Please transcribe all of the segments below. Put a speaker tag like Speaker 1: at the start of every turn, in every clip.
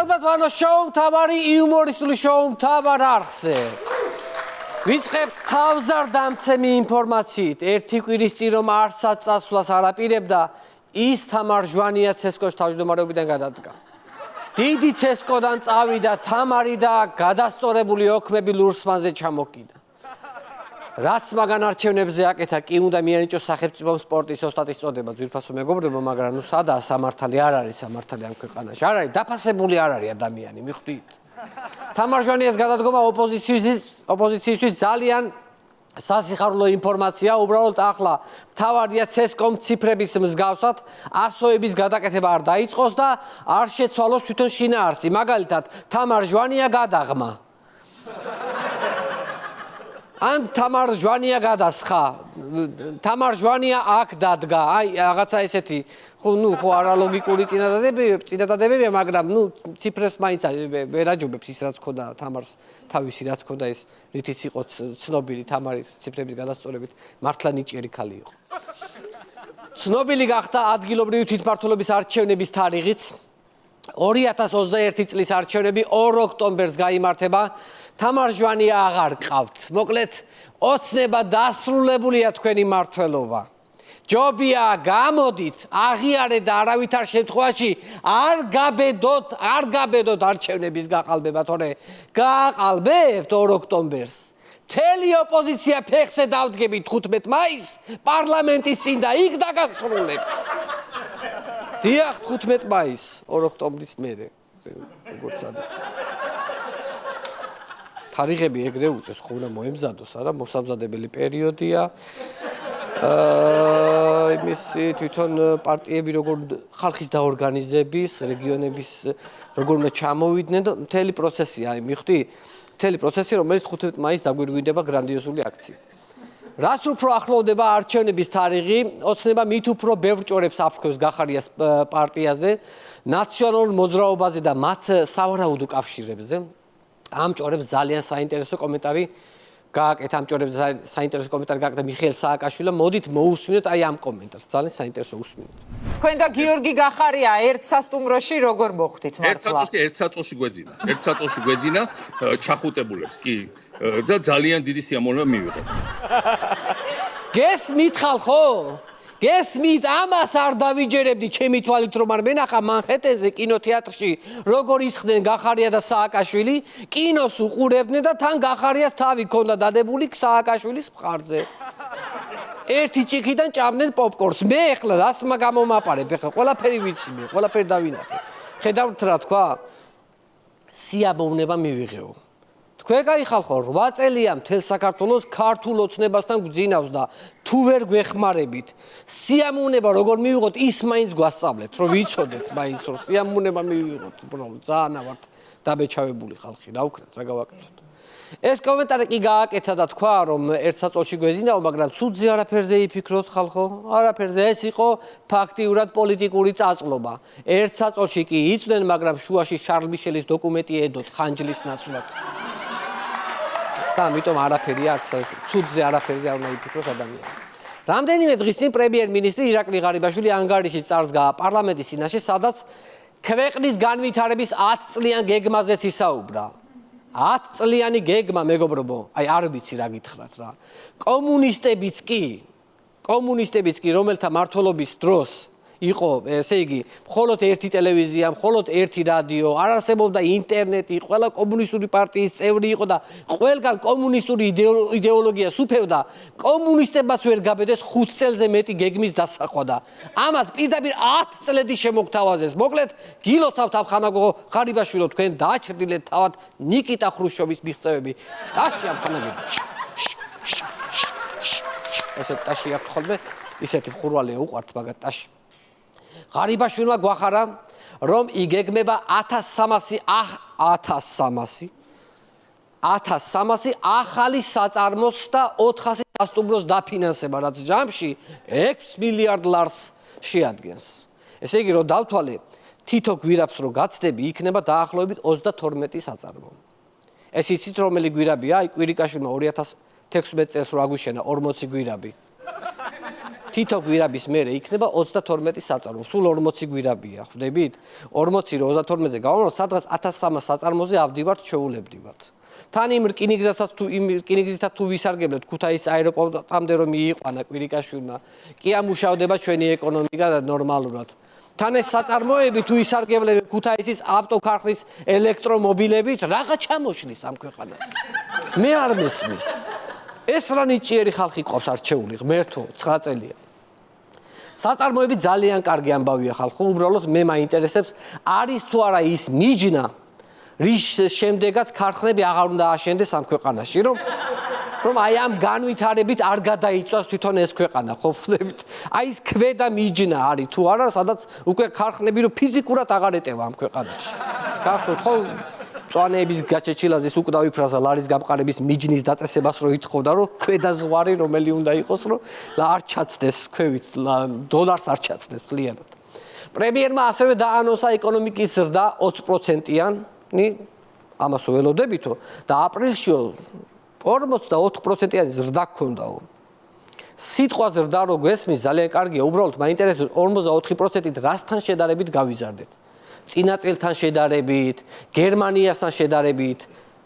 Speaker 1: ალბათ ვანო შოუ მთავარი იუმორისტული შოუ მთავარ არხზე. ვიწყებ თავზარდამცემი ინფორმაციით. ერთი კვირის წინ რომ არცად წასვლას არ აპირებდა, ის თამარ ჟვანია ცესკოს თავმჯდომარეობიდან გადადგა. დიდი ცესკოდან წავიდა თამარი და გადასწორებული ოქმები ლურსმანზე ჩამოკიდა. რაც მაგან არჩევნებზე აკეთა, კი უნდა მიანიჭოს სახელმწიფო სპორტის ოსტატის წოდება, ძვირფასო მეგობრებო, მაგრამ ნუ სადაა სამართალი, არ არის სამართალი ამ ქვეყანაში. არ არის, დაფასებული არ არის ადამიანი, მიხვდით? თამარ ჟვანიას გადადგომა ოპოზიციისთვის ძალიან სასიხარულო ინფორმაცია, უბრალოდ ახლა მთავარია ცესკომ ციფრების მსგავსად ასოების გადაკეთება არ დაიწყოს და არ შეცვალოს თვითონ შინაარსი. მაგალითად, თამარ ჟვანია გადაღმა. ან თამარ ჟვანია გადასხა. თამარ ჟვანია აქ დადგა. აი, რაღაცა ესეთი, ხო არალოგიკური წინადადებებია, მაგრამ ციფრებს მაინც ვერ აჯობებს ის რაც ქონდა თამარს, თავისი რაც ქონდა ეს, რითიც იყო ცნობილი თამარი ციფრების გადასწორებით, მართლა ნიჭიერი ქალი იყო. ცნობილი გახდა ადგილობრივი თვითმმართველობის არჩევნების თარიღიც. 2021 წლის არჩევნები 2 ოქტომბერს გაიმართება. თამარ ჟვანია აღარ ყავთ. მოკლედ, ოცნება დასრულებულია თქვენი მმართველობა. ჯობია, გამოდით, აღიარეთ და არავითარ შემთხვევაში არ გაბედოთ არჩევნების გაყალბება, თორე გააყალბებთ 2 ოქტომბერს. მთელი ოპოზიცია ფეხზე დავდგებით 15 მაისს პარლამენტის წინ და იქ დაგასრულებთ. დიახ, 15 მაისს, 2 ოქტომბრის მერე. როგორც ადა. თარიღები ეგრე უწეს, ხო უნდა მოემზადოს, არა, მოსამზადებელი პერიოდია. იმისი თვითონ პარტიები როგორ ხალხის დაორგანიზების, რეგიონების როგორ უნდა ჩამოვიდნენ და მთელი პროცესია, აი მიხვდი? მთელი პროცესი, რომელიც 15 მაისს დაგვირგვინდება გრანდიოზული აქცია. რაც უფრო ახლოვდება არჩევნების თარიღი, ოცნება მით უფრო ბევრ ჭორებს აფრქვევს გახარიას პარტიაზე, ნაციონალურ მოძრაობაზე და მათ სავარაუდო კავშირებზე. ამ ჭორებს ძალიან საინტერესო კომენტარი გააკეთა, მიხეილ სააკაშვილმა. მოდით მოусმინოთ აი ამ კომენტარს. ძალიან საინტერესო უსმინოთ.
Speaker 2: თქვენ და გიორგი გახარია ერთ სასტუმროში როგორ მოხვდით მართლა?
Speaker 3: ერთ საწოლში გვეძინა ჩახუტებულებს, კი, და ძალიან დიდი სიამოვნება მივიღეთ.
Speaker 1: გესმით ხალხო? გესმით, ამას არ დავიჯერებდი ჩემი თვალით რომ არ მენახა მანჰეტენზე კინოთეატრში როგორ ისხდნენ გახარია და სააკაშვილი, კინოს უყურებდნენ და თან გახარიას თავი ქონდა დადებული სააკაშვილის მხარზე. ერთი ჭიქიდან ჭამდნენ პოპკორნს. მე ახლა რას გამომაპარებ, ახლა ყველაფერი ვიცი მე, ყველაფერი დავინახე. ხედავთ რა თქვა? სიამოვნება მივიღეო. თქვენ კაი ხალხო, 8 წელია მთელ საქართველოს ქართულ ოცნებასთან გვძინავს და თუ ვერ გვეხმარებით, სიამოვნება როგორ მივიღოთ, ის მაინც გვასწავლეთ, რომ ვიცოდეთ მაინც რომ სიამოვნება მივიღოთ, უბრალოდ ძალიან ვართ დაბეჭავებული ხალხი, რა ვქნათ, რა გავაკეთოთ. ეს კომენტარი კი გააკეთა და თქვა, რომ ერთ საწოლში გვეძინაო, მაგრამ ცუდზე არაფერზე იფიქროთ ხალხო, არაფერზე. ეს იყო ფაქტიურად პოლიტიკური წაწლობა. ერთ საწოლში კი იწვდნენ, მაგრამ შუაში შარლ მიშელის დოკუმენტი ედოთ ხანჯლის ნაცვლად. და ამიტომ არაფერი აქვს, ცუდზე არაფერზე არ უნდა იფიქროს ადამიანი. რამდენიმე დღის წინ პრემიერ-მინისტრი ირაკლი ღარიბაშვილი ანგარიშის წარსდგა პარლამენტის წინაშე, სადაც ქვეყნის განვითარების 10 წლიან გეგმაზეც ისაუბრა. 10 წლიანი გეგმა, მეგობრებო, აი არ ვიცი რა გითხრათ რა. კომუნისტებიც კი, რომელთა მმართველობის დროს იყო, ესე იგი, მხოლოდ ერთი ტელევიზია, მხოლოდ ერთი რადიო, არ არსებობდა ინტერნეტი, ყველა კომუნისტური პარტიის წევრი იყო და ყველგან კომუნისტური იდეოლოგია სუფევდა, კომუნისტებმაც ვერ გაბედეს 5 წელზე მეტი გეგმის დასახვა და ამათ პირდაპირ 10 წლედი შემოგთავაზეს. მოკლედ, გილოცავთ ამ ხანაგო ღარიბაშვილო, თქვენ დააჩრდილეთ თავად ნიკიტა ხრუშჩოვის მიღწევები. ტაში ამ ხანაგები. ესე ტაში აქვს ხოლმე, ისეთი ხურვალია უყვართ მაგათ ტაში. ღარიბაშვილმა გვახარა, რომ იგეგმება 1300 ახალი საწარმოს და 400 სასტუმროს დაფინანსება, რაც ჯამში 6 მილიარდ ლარს შეადგენს. ესე იგი, რომ დავთვალე, თითო გვირაბს რო გაცდები, იქნება დაახლოებით 32 საწარმო. ეს იცით რომელი გვირაბია? აი კვირიკაშვილმა 2016 წელს რო აგვიშენა 40 გვირაბი. თითო გვირაბის მერე იქნება 32 საწარმო. სულ 40 გვირაბია, ხვდებით? 40-ზე 32-ზე გავამროთ, სადღაც 1300 საწარმოზე ავდივართ, შეულებდივართ. თან იმ რკინიგზითაც თუ ვისარგებლებთ ქუთაისის აეროპორტამდე რომ მიიყვანა კვირიკაშვილმა, კი ამუშავდება ჩვენი ეკონომიკა ნორმალურად. თან ეს საწარმოები თუ ისარგებლებენ ქუთაისის ავტოქარხნის ელექტრომობილებით, რაღა ჩამოშლის ამ ქვეყანას. მე არ მესმის. ეს რა ნიჭიერი ხალხი ყავს არჩეული, ღმერთო, 9 წელია. საწარმოები ძალიან კარგი ამბავია ხალხო, უბრალოდ მე მაინტერესებს არის თუ არა ის მიჯნა, რის შემდეგაც ქარხნები აღარ უნდა აშენდეს ამ ქვეყანაში, რომ აი ამ განვითარებით არ გადაიწვას თვითონ ეს ქვეყანა, ხო ხვდებით? აი ეს ქვედა მიჯნა არის თუ არა, სადაც უკვე ქარხნები რომ ფიზიკურად აღარ ეტევა ამ ქვეყანაში. გახსოვთ ხო? მწვანეების გაჩეჩილაძის უკვდავი ფრაზა ლარის გამყარების მიჯნის დაწესებას რო ითხოვდა, რომ ქვედა ზღვარი რომელი უნდა იყოს, რომ არ ჩაცდეს ქვევით, დოლარს არ ჩაცდეს მთლიანად. პრემიერმა ასევე დაანონსა ეკონომიკის ზრდა 20%-იანი, ამას ველოდებითო და აპრილშიო 44%-იანი ზრდა გქონდაო. სიტყვა ზრდა რო გვესმის, ძალიან კარგია, უბრალოდ მაინტერესებს 44%-ით რასთან შედარებით გავიზარდეთ. წინა წელთან შედარებით, გერმანიასთან შედარებით,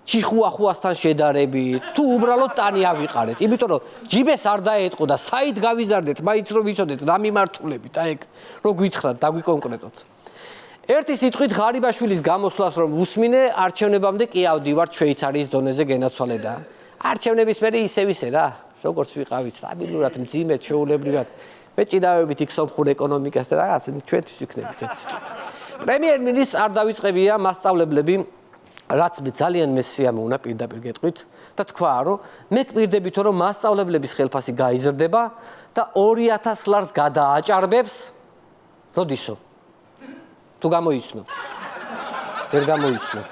Speaker 1: ჩიხუახუასთან შედარებით, თუ უბრალოდ ტანი ავიყარეთ. იმიტომ რომ ჯიბეს არ დაეტყო და საით გავიზარდეთ, მაინც რომ ვიცოდეთ რა მიმართულებით, აი ეგ რო გითხრათ, დაგვიკონკრეტოთ. ერთი სიტყვით ღარიბაშვილის გამოსვლას რომ უსმინე, არჩევნებამდე კი ავდივართ შვეიცარიის დონეზე გენაცვალე და არჩევნების მერე ისევ ისე რა, როგორც ვიყავით, სტაბილურად, მძიმედ, ჩვეულებრივად, მე ჭიდავებით იქ სომხურ ეკონომიკას და რაღაც ჩვენთვის ვიქნებით ერთ სიტყვით. პრემიერ-მინისტრს არ დავიწყებია მასწავლებლები, რაც მე ძალიან მესიამოვნა პირდაპირ გეტყვით და თქვა, რომ მე გპირდებითო, რომ მასწავლებლების ხელფასი გაიზრდება და 2000 ლარს გადააჭარბებს, როდისო? თუ გამოიცნობ. ვერ გამოიცნობ.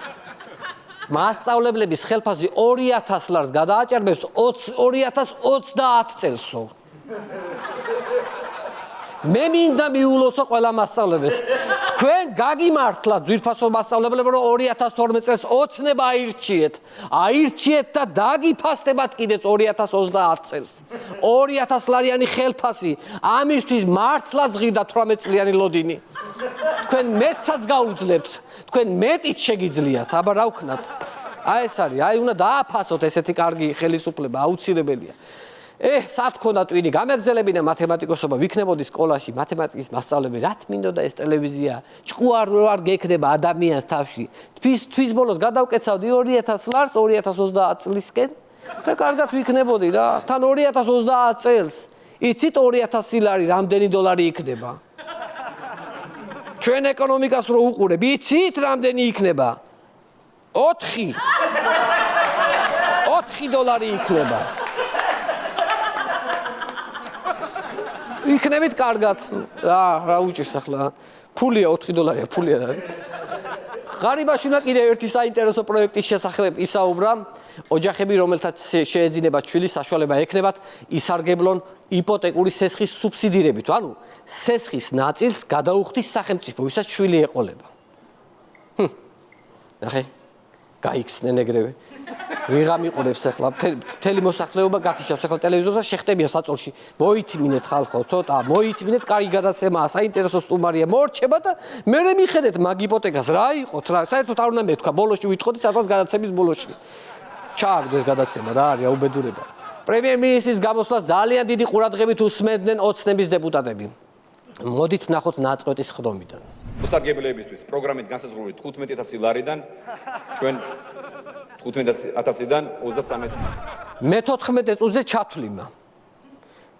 Speaker 1: მასწავლებლების ხელფასი 2000 ლარს გადააჭარბებს 2030 წელსო. მე მინდა მიულოცო ყველა მასწავლებელს. თქვენ გაგიმართლათ ძვირფასო მასწავლებლები, რომ 2012 წელს ოცნება აირჩიეთ. აირჩიეთ და დაგიფასდებათ კიდეც 2030 წელს. 2000 ლარიანი ხელფასი, ამისთვის მართლა ზღირდა 18 წლიანი ლოდინი. თქვენ მეტსაც გაუძლებთ, თქვენ მეტიც შეგიძლიათ, აბა რა ვქნათ. აი ეს არის, აი უნდა დააფასოთ ესეთი კარგი ხელისუფლება, აუცილებელია. სად ქონდა ტვინი გამეგზელებინა მათემატიკოსობა, ვიქნებოდი სკოლაში მათემატიკის მასწავლებელი, რა თმინდოდა ეს ტელევიზია, ჭკუარ არ გექნება ადამიანს თავში. თვის ბოლოს გადავკეცავდი 2000 ლარს 2030 წლისკენ და კარგად ვიქნებოდი რა. თან 2030 წელს იცით 2000 ლარი რამდენი დოლარი იქნება? ჩვენ ეკონომიკას რო უყურებ, იცით რამდენი იქნება? 4 დოლარი იქნება. იქნებით კარგად. რა უჭირს ახლა? ფულია 4 დოლარია, ფულია. ღარიბაშვილმა კიდევ ერთი საინტერესო პროექტის შესახებ ისაუბრა. ოჯახები, რომელთაც შეეძინებათ შვილი, საშუალება ექნებათ ისარგებლონ იპოტეკური სესხის სუბსიდირებით. ანუ სესხის ნაწილს გადაუხდის სახელმწიფო, ვისაც შვილი ეყოლება. ნახე, გაიქცნენ ეგრევე. ვიღამ იყურებს ახლა მთელი მოსახლეობა გათიშავს ახლა ტელევიზორზე შეხტებიან საწოლში. მოითმინეთ ხალხო, ცოტა, მოითმინეთ, კარგი გადაცემაა, საინტერესო სტუმარია, მორჩება და მე მიხედეთ მაგ იპოტეკას რა იყოთ რა. საერთოდ არ უნდა მეთქვა, ბოლოში ვითხოვდი სადღაც გადაცემის ბოლოში. ჩააგდეს გადაცემა რა არის, აუბედურება. პრემიერ-მინისტრის გამოსვლას ძალიან დიდი ყურადღებით უსმენდნენ ოცნების დეპუტატები. მოდით ვნახოთ ნაწყვეტის ხდომიდან.
Speaker 4: მოსარგებლებისთვის პროგრამით განსაზღვრული 15000 ლარიდან ჩვენ 15000-დან 23
Speaker 1: მე-14 წუთზე ჩათვლიმა.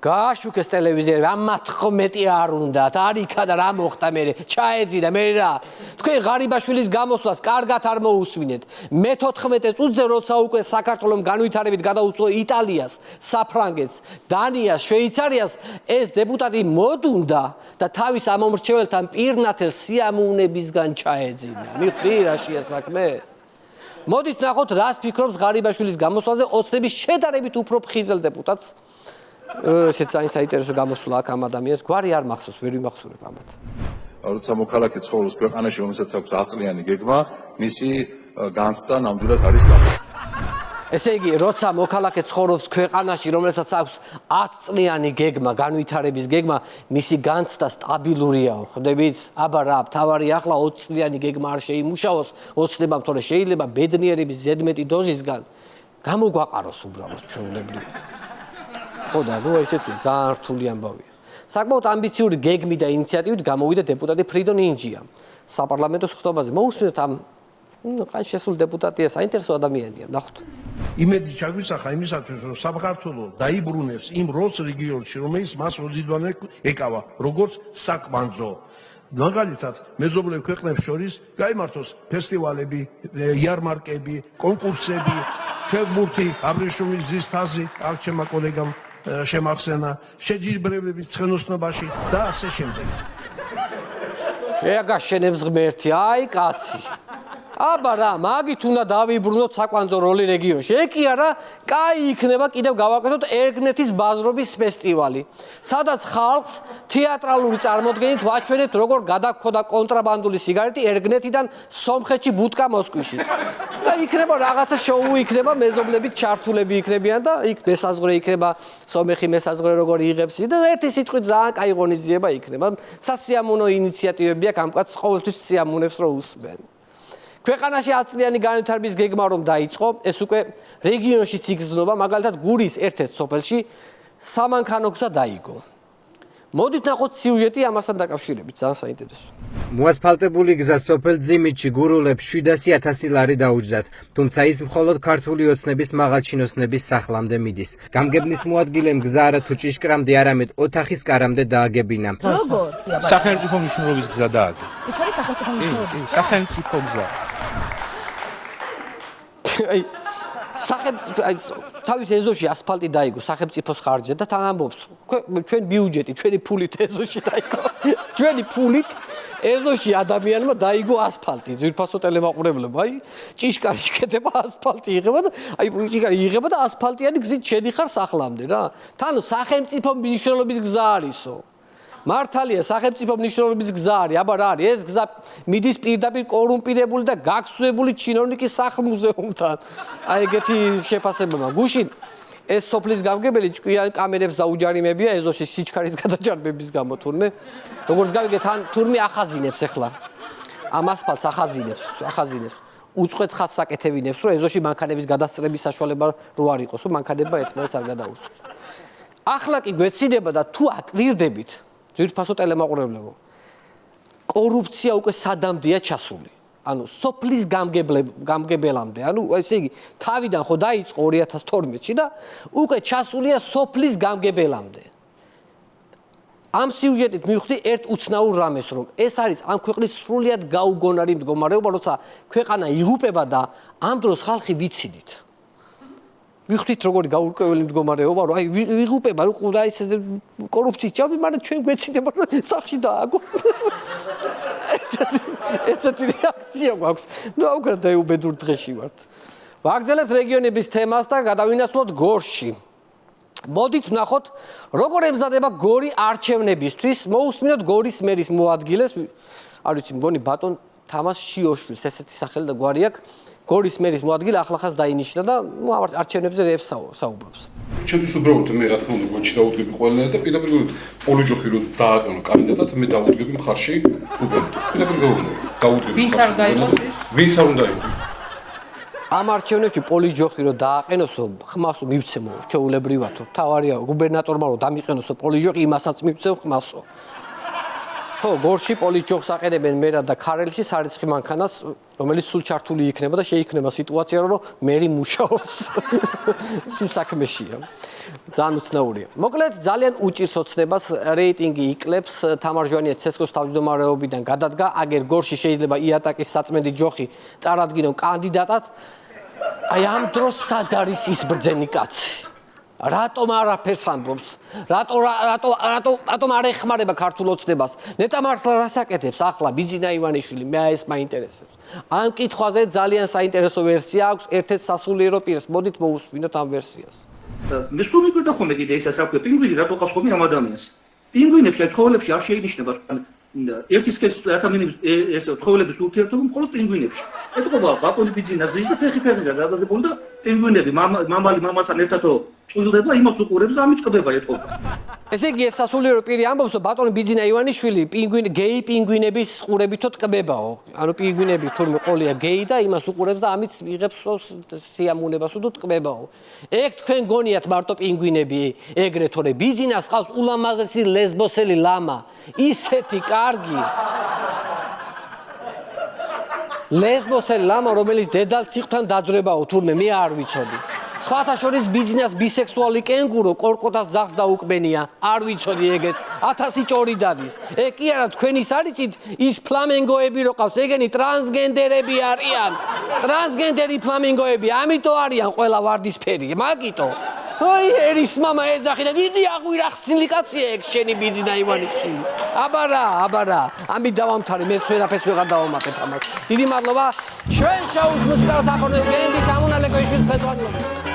Speaker 1: გააშუქეს ტელევიზიები, ამ 14 არ უნდათ, არ იქა და რა მოხდა მერე, ჩაეძინა მერე რა. თქვენ ღარიბაშვილის გამოსვლას კარგად არ მოусმინეთ. მე-14 წუთზე როცა უკვე საქართველოს განვითარებით გადაუწვო იტალიას, საფრანგეთს, დანიას, შვეიცარიას, ეს დეპუტატი მოდუნდა და თავის ამომრჩეველთან პირნათელ სიამოვნებისგან ჩაეძინა. მიხვდი რაშია საქმე? მოდით ნახოთ, რას ფიქრობს ღარიბაშვილის გამოსვლაზე ოცნების შედარებით უფრო ფხიზელ დეპუტატს. ესეც საინტერესო გამოსვლა აქ ამ ადამიანს, გვარი არ მახსოვს, ვერ ვიმახსოვრებ ამათ.
Speaker 5: როცა მოქალაქე ცხოვრობს ქვეყანაში, რომელსაც აქვს 100 წლიანი გეგმა, მისი განცდა ნამდვილად არის დაბალი.
Speaker 1: ესე იგი, როცა მოქალაქე ცხოვრობს ქვეყანაში, რომელსაც აქვს 10 წლიანი გეგმა, განვითარების გეგმა, მისი განცდა სტაბილურიაო, ხვდებით? აბა რა, მთავარია ახლა 20 წლიანი გეგმა არ შეიმუშაოს, ოცნებამ, თორე შეიძლება ბედნიერების ზედმეტი დოზისგან გამოგვაყაროს უბრალოდ ჩვეულებრივად. ხო და ნუ ესეთი ძალიან რთული ამბავია. საკმაოდ ამბიციური გეგმით და ინიციატივით გამოვიდა დეპუტატი ფრიდონ ინჯია საპარლამენტო სხდომაზე. მოусმინოთ ამ ყან შესულ დეპუტატია, საინტერესო ადამიანია, ნახოთ.
Speaker 6: იმედი ჩაგვისახა იმისათვის, რომ საქართველო დაიბრუნებს იმ როლს რეგიონში, რომელიც მას ოდიდვანე ეკავა, როგორც საკვანძო. მაგალითად, მეზობლე ქვეყნებს შორის გაიმართოს ფესტივალები, იარმარკები, კონკურსები, ფეხბურთი, აბრეშუმის ძის თაზი, აქ ჩემმა კოლეგამ შემახსენა, შეჯიბრებების ცხენოსნობაში და ასე შემდეგ.
Speaker 1: შეაგაშენებს ღმერთი, აი კაცი. აბა რა, მაგით უნდა დავიბრუნოთ საკვანძო როლი რეგიონში. კი არა, კაი იქნება კიდევ გავაკეთოთ ერგნეთის ბაზრობის ფესტივალი, სადაც ხალხს თეატრალური წარმოდგენით ვაჩვენეთ, როგორ გადაგქონდა კონტრაბანდული სიგარეტი ერგნეთიდან სომხეთში ბუტკა მოსკოვში. და იქნება რაღაცა შოუ იქნება, მეზობლებით ჩართულები იქნებიან და იქ მესაზღვრე იქნება, სომეხი მესაზღვრე როგორ იღებს და ერთი სიტყვით ძალიან კაი ღონისძიება იქნება. სასიამოვნო ინიციატივები აქვს, ამ კაცს ყოველთვის სიამოვნებს რომ უსმენ. ქვეყანაში 10 წლიანი განვითარების გეგმა რომ დაიწყო, ეს უკვე რეგიონშიც იგრძნობა, მაგალითად გურიის ერთ-ერთ სოფელში სამანქანო გზა დაიგო. მოდით ნახოთ სიუჟეტი ამასთან დაკავშირებით, ძალიან საინტერესო.
Speaker 7: მოასფალტებული გზა სოფელ ძიმითში გურულებს 700.000 ლარი დაუჯდათ, თუმცა ის მხოლოდ ქართული ოცნების მაღალჩინოსნების სახლამდე მიდის. გამგებლის მოადგილემ გზა არა თუ ჭიშკრამდე, არამედ ოთახის კარამდე დააგებინა.
Speaker 8: როგორ?
Speaker 9: სახელმწიფო მნიშვნელობის გზა დააგო.
Speaker 8: ეს არის სახელმწიფო მნიშვნელობის?
Speaker 9: სახელმწიფო გზა.
Speaker 1: აი თავის ეზოში ასფალტი დაიგო სახელმწიფოს ხარჯზე და თან ამბობს ჩვენ ბიუჯეტი, ჩვენი ფულით ეზოში დაიგო. ჩვენი ფულით ეზოში ადამიანმა დაიგო ასფალტი. ძვირფასო ტელემაყურებლებმა, აი ჭიშკარი შეკეთება, ასფალტი იღება და აი ჭიშკარი იღება და ასფალტიანი გზით შედიხარ სახლამდე რა. თან სახელმწიფო მნიშვნელობის გზა არისო. მართალია სახელმწიფო მნიშვნელობის გზა არის, აბა რა არის? ეს გზა მიდის პირდაპირ კორუმპირებული და გაქცევებული ჩინოვნიკის სახლ-მუზეუმთან. აი ეგეთი შეფასებაა. გუშინ ეს სოფლის გამგებელი ჭკვიან კამერებს დაუჯარიმებია ეზოში სიჩქარის გადაჭარბების გამო თურმე. როგორც გავიგეთ, ან თურმე ახაზინებს ახლა. ამ ასფალტს ახაზინებს. უწყვეტ ხაზს აკეთებინებს, რომ ეზოში მანქანების გადასწრების საშუალება რო არ იყოს, რომ მანქანებმა ერთმანეთს არ გადაუწყვეტ. ახლა კი გვეცინება და თუ აკრირდებით ძვირფასო ტელემაყურებლებო. კორუფცია უკვე სადამდეა ჩასული. ანუ სოფლის გამგებელამდე, ანუ ესე იგი, თავიდან ხო დაიწყო 2012-ში და უკვე ჩასულია სოფლის გამგებელამდე. ამ სიუჟეტით მივხვდი ერთ უცნაურ რამეს, რომ ეს არის ამ ქვეყნის სრულიად გაუგონარი მდგომარეობა, როცა ქვეყანა იღუპება და ამ დროს ხალხი ვიცინით. მივხვდით როგორი გაურკვეველი მდგომარეობა, რომ აი ვიღუპება, რომ და ეს კორუფციის ჯამი, მაგრამ ჩვენ გვეცინება რომ სახში დააგო. ესეთი რეაქცია გვაქვს. ნუ აუქრა დაიუბედურ დღეში ვართ. ვაგრძელებთ რეგიონების თემას და გადავინაცვლოთ გორში. მოდით ვნახოთ, როგორ ემზადება გორი არჩევნებისთვის. მოусმინოთ გორის მერის მოადგილეს, არ ვიცი, მგონი ბატონ თამას შიოშვილს, ესეთი სახელი და გვარი აქვს. გორის მერის მოადგილე ახლახანს დაინიშნა და არჩევნებზე რეებს საუბრობს.
Speaker 10: ჩემთვის უბრალოდ მე რა თქმა უნდა გონჩი დაუდგები ყველანაირად და პირდაპირ პოლიჯოხი რო დააყენო კანდიდატად მე დაუდგები მხარში უბრალოდ პირდაპირ დაუდგები
Speaker 8: ვინც არ უნდა იყოს ის?
Speaker 10: ვინც არ უნდა იყოს?
Speaker 1: ამ არჩევნებში პოლიჯოხი რო დააყენოსო ხმასო მივცემო ჩეულებრივათო თავარია გუბერნატორმა რო დამიყენოსო პოლიჯოხი იმასაც მივცემ ხმასო. ხო, გორში პოლიჯოხს აყენებენ მერა და ქარელში სარიცხი მანქანას, რომელიც სულ ჩართული იქნება და შეიქმნება სიტუაცია, რომ მერი მუშაობს. სულ საქმეშია. ძალიან უცნაურია. მოკლედ, ძალიან უჭირს ოცნებას, რეიტინგი იკლებს, თამარ ჟვანია ცესკოს თავმჯდომარეობიდან გადადგა, აგერ გორში შეიძლება იატაკის საწმენდი ჯოხი წარადგინონ კანდიდატად. აი ამ დროს სად არის ის ბრძენი კაცი? რატომ არაფერს ამბობს? რატომ არ ეხმარება ქართულ ოცნებას? ნეტა მართლა რას აკეთებს ახლა ბიძინა ივანიშვილი? მე ეს მაინტერესებს. ამ კითხვაზე ძალიან საინტერესო ვერსია აქვს ერთ-ერთ სასულიერო პირს. მოდით მოусმინოთ ამ ვერსიას.
Speaker 11: მე სულ მიგვირდა ხოლმე კიდე ისიც რა ქვია, პინგვინი რატო ყავს ხოლმე ამ ადამიანს? პინგვინებს ცხოველებში არ შეინიშნება. ერთი სქესის ადამიანების ესე ცხოველების ურთიერთობა მხოლოდ პინგვინებში. ეთქობა ბატონი ბიძინა ზის და ფეხი-ფეხზე გადადებული და პინგვინები მამალი მამასთან ერთადო ჭვილდება, იმას უყურებს და ამით ყდება ეთქობა.
Speaker 1: ესე იგი ეს სასულიერო პირი ამბობს, რომ ბატონი ბიძინა ივანიშვილი გეი პინგვინების ყურებითო ტკბებაო. ანუ პინგვინები თურმე ყოლია გეი და იმას უყურებს და ამით იღებს სიამოვნებას უდო ტკბებაო. ეგ თქვენ გონიათ მარტო პინგვინები ეგრე თორე ბიძინას ყავს ულამაზესი ლესბოსელი ლამა. ისეთი კარგი ლესბოსელი ლამა, რომელიც დედალ-ციყვთან დაძრებაო თურმე მე არ ვიცოდი. სხვათა შორის ბიზნეს ბისექსუალი კენგურო კორკოტას ძაღლს დაუკმენია. არ ვიცოდი ეგეთ. 1000 ჭორი დადის. ეგ კი არა თქვენის არიცით ის ფლამენგოები რო ყავს, ეგენი ტრანსგენდერები არიან. ტრანსგენდერი ფლამენგოები, ამიტომ არიან ყველა ვარდისფერი. მაგიტო. აი ერის мама ეძახი და დიდი აღვირახსნილი კაცია ეგ შენი ბიზნა ივანიშვილი. აბარა. ამით დავამთავრე, მე ვერაფერს ვეღარ დავამატებ ამას. დიდი მადლობა. ჩვენ შოუს მუსიკალს აპონენტ გენდი გამუნალეკოიშვილს ხელმძღვანელობა.